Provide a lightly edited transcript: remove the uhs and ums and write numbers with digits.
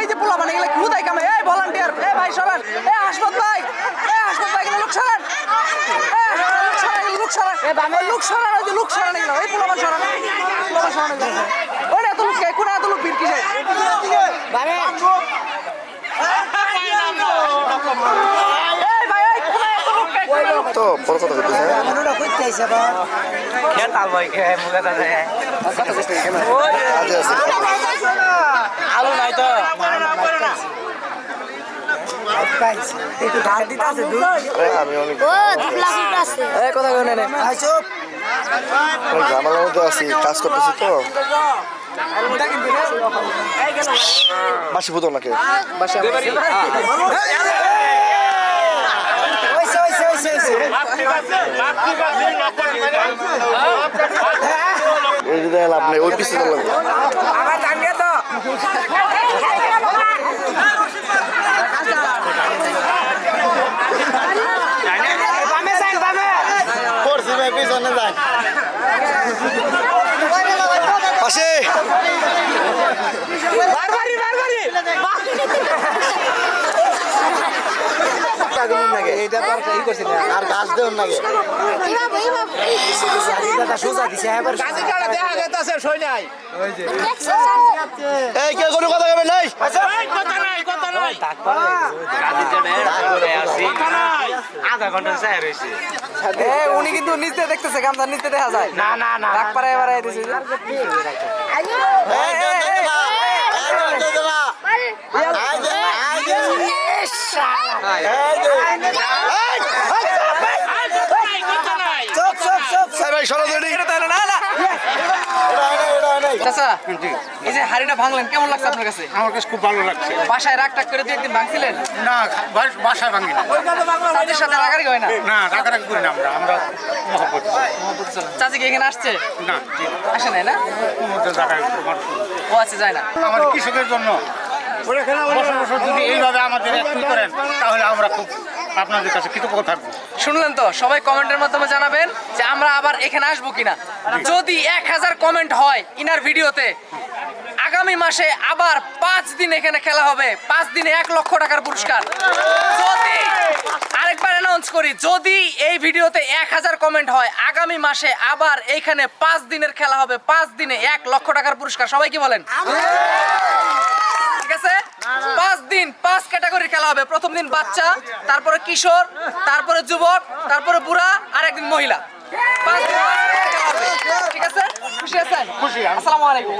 এই যে পোলা মানে এগুলো খুদাই কামে এই ভলান্টিয়ার এই ভাই সবার এই হাসপাত ভাই এগুলো লোক সরান লোক সরান ওই যে লোক সরান এগুলো এই পোলা মানে সরান এগুলো ওই এত লোক কোন এত লোক ভিড় কিসে তো বড় কথা বলতেছে আলো নাই তো আমি অনেক কথা কই না ঝামেলার মধ্যে আছি, কাজ করতেছি তো। বাসি বুঝো নাকি লাভ নেই, ওই পিছিয়ে লাগবে। পাশে আর গাছ দেন নাকি এই কে কোনো কথা কবে নাই আধা ঘন্টা চাই রয়েছে উনি কিন্তু নিচে দেখতেছে গামছা নিচে দেখা যায় না না না ডাক পাড়ায় এবারে দিছে এই যে হাড়িটা ভাঙলেন কেমন লাগছে আপনার কাছে? আমার কাছে খুব ভালো লাগছে। বাসায় রাগ টাক করে দিয়ে একদিন ভাঙছিলেন? না বাসায় ভাঙি না, চাচির সাথে রাগারাগি হয় না? না রাগারাগি করি না, আমরা মহব্বত। চাচি কি এখানে আসছে? না আসে নাই না? কোনো জায়গায় ও আছে যায় না। আমাদের কৃষকের জন্য বছর বছর যদি এইভাবে আমাদের একটু করেন তাহলে আমরা খুব আপনাদের কাছে কৃতজ্ঞ থাকবো। শুনলেন তো, সবাই কমেন্টের মাধ্যমে জানাবেন যে আমরা আবার এখানে আসবো কিনা। যদি 1000 কমেন্ট হয় ইনার ভিডিওতে, আগামী মাসে আবার 5 দিন এখানে খেলা হবে, 5 দিনে 1 লক্ষ টাকার পুরস্কার। যদি আরেকবার অ্যানাউন্স করি, যদি এই ভিডিওতে 1000 কমেন্ট হয়, আগামী মাসে আবার এইখানে 5 দিনের খেলা হবে, 5 দিনে 1 লক্ষ টাকার পুরস্কার। সবাই কি বলেন? ঠিক আছে, 5 দিন 5 ক্যাটাগরির খেলা হবে। প্রথম দিন বাচ্চা, তারপরে কিশোর, তারপরে যুবক, তারপরে বুড়া, আর একদিন মহিলা। 5 দিন খেলা হবে। ঠিক আছে, খুশি আছেন? খুশি। আসসালামু আলাইকুম।